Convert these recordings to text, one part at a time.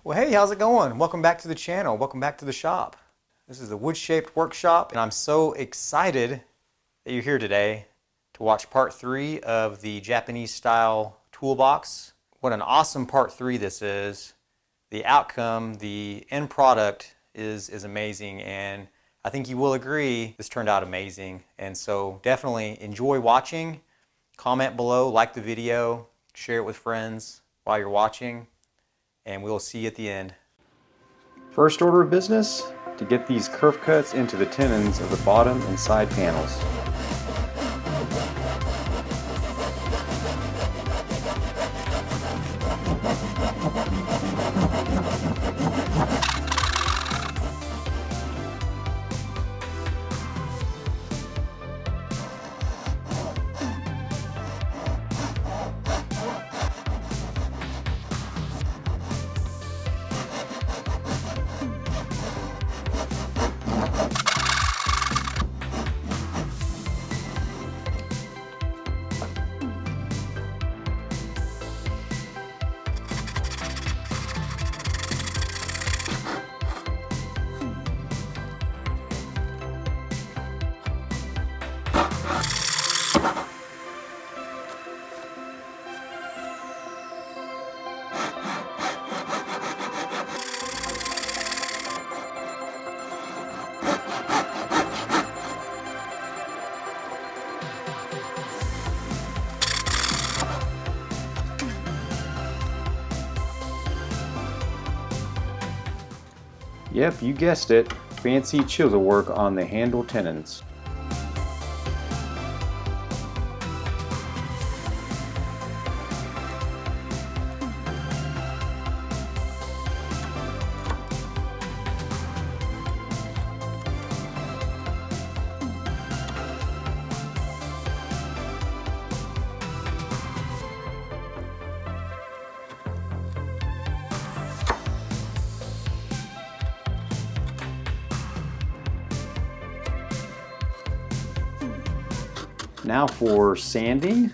Well, hey, how's it going? Welcome back to the channel. Welcome back to the shop. This is the wood-shaped workshop, and I'm so excited that you're here today to watch part 3 of the Japanese style toolbox. What an awesome part 3 this is. The outcome, the end product is amazing, and I think you will agree this turned out amazing. And so definitely enjoy watching. Comment below, like the video, share it with friends while you're watching, and we'll see you at the end. First order of business, to get these kerf cuts into the tenons of the bottom and side panels. Yep, you guessed it. Fancy chisel work on the handle tenons. Now for sanding,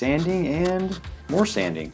and more sanding.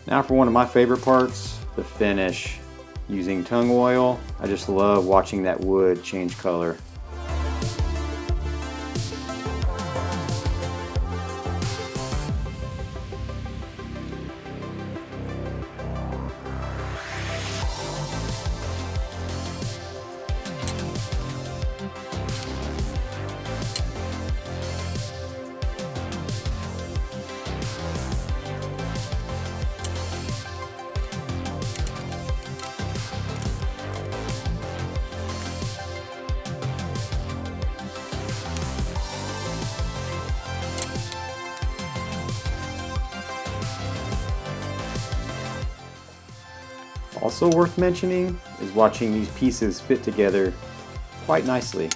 Now for one of my favorite parts, the finish. Using tung oil, I just love watching that wood change color. Also worth mentioning is watching these pieces fit together quite nicely.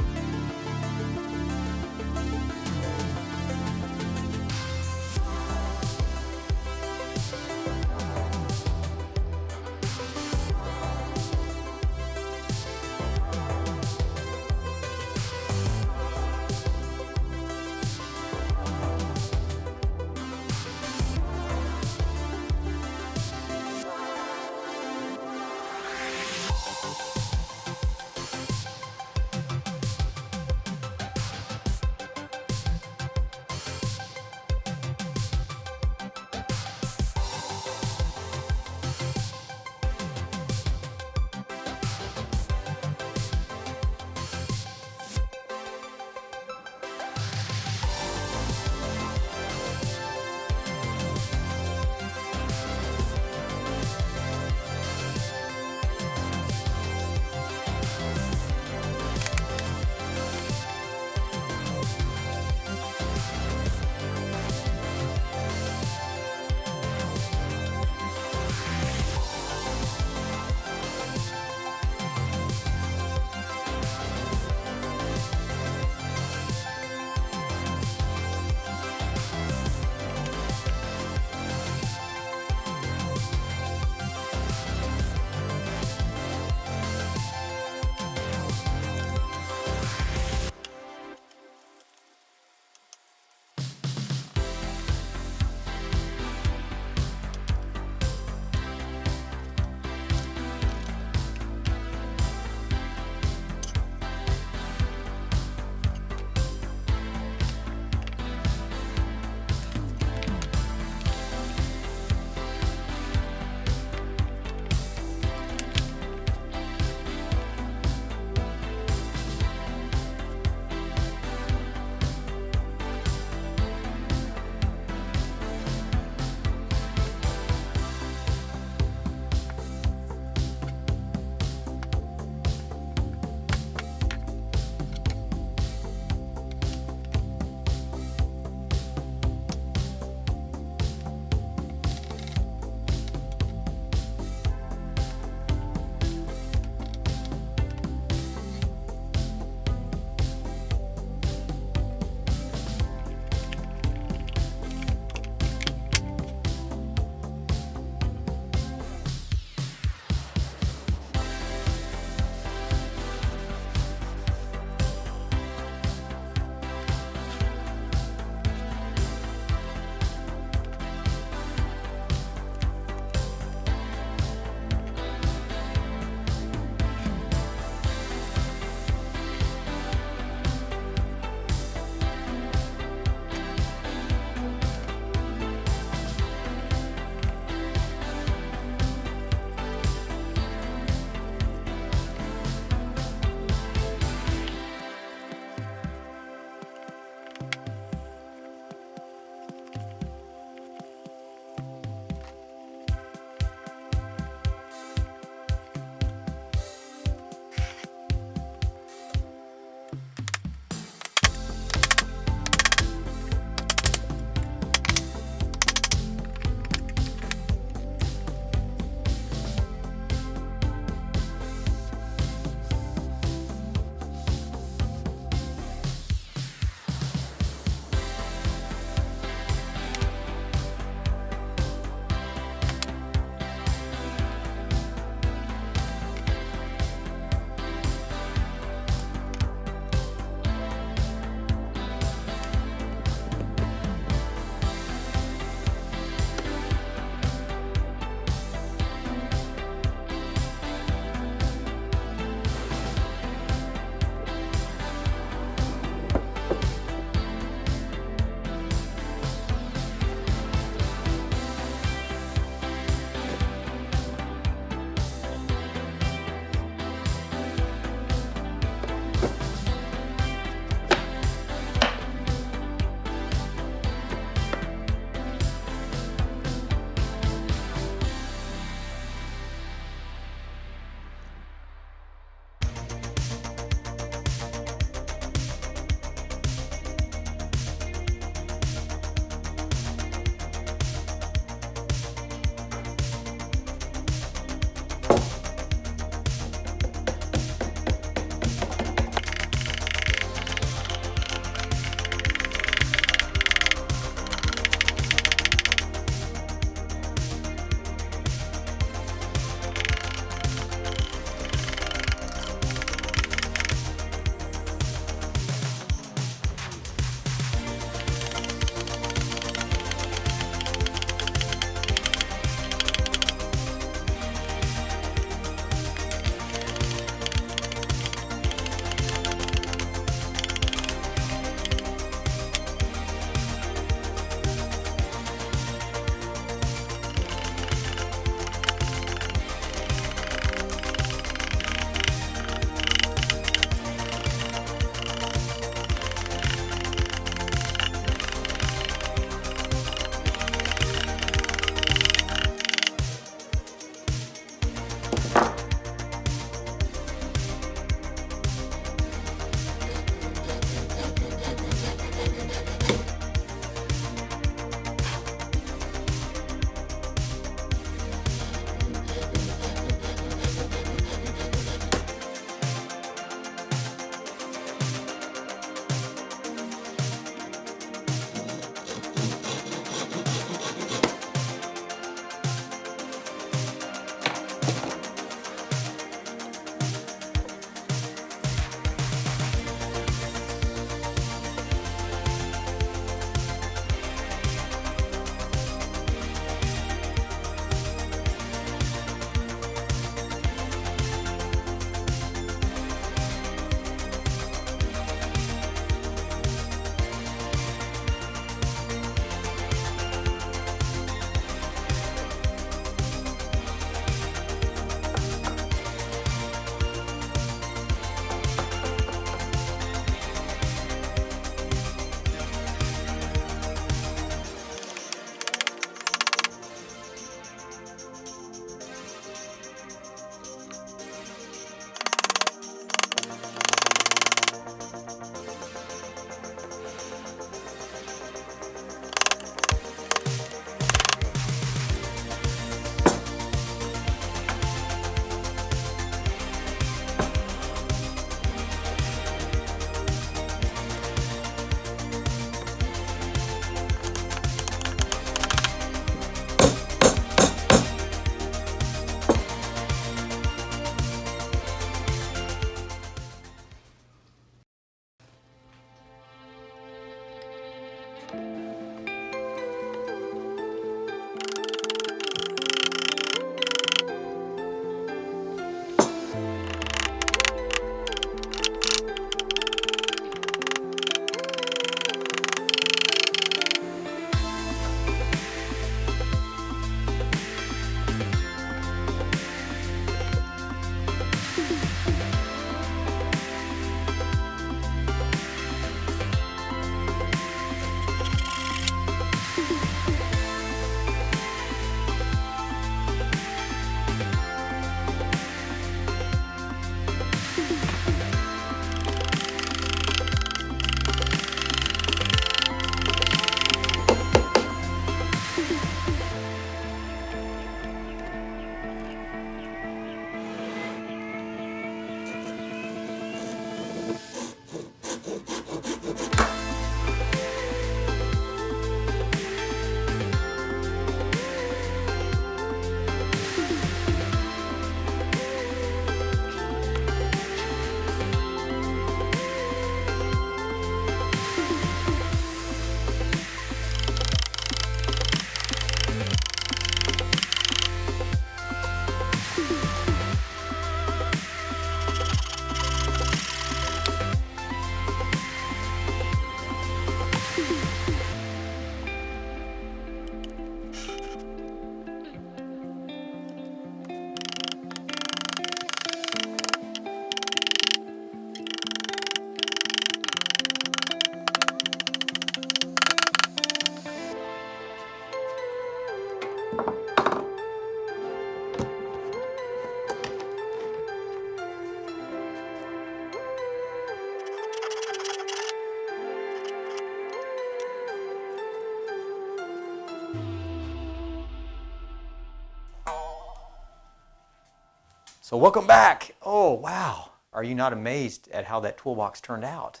So welcome back. Oh, wow. Are you not amazed at how that toolbox turned out?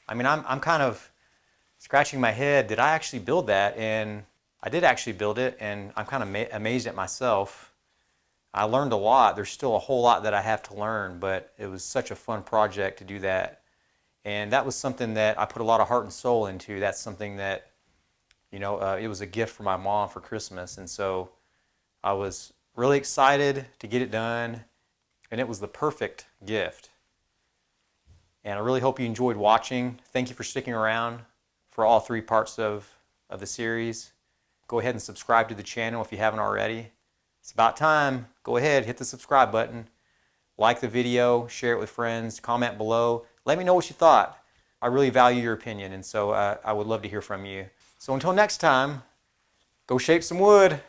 I mean, I'm kind of scratching my head. Did I actually build that? And I did actually build it, and I'm kind of amazed at myself. I learned a lot. There's still a whole lot that I have to learn, but it was such a fun project to do that. And that was something that I put a lot of heart and soul into. That's something that, you know, it was a gift for my mom for Christmas. And so I was really excited to get it done, and it was the perfect gift. And I really hope you enjoyed watching. Thank you for sticking around for all 3 parts of the series. Go ahead and subscribe to the channel if you haven't already. It's about time. Go ahead, hit the subscribe button. Like the video, share it with friends, comment below. Let me know what you thought. I really value your opinion, and so I would love to hear from you. So until next time, go shape some wood.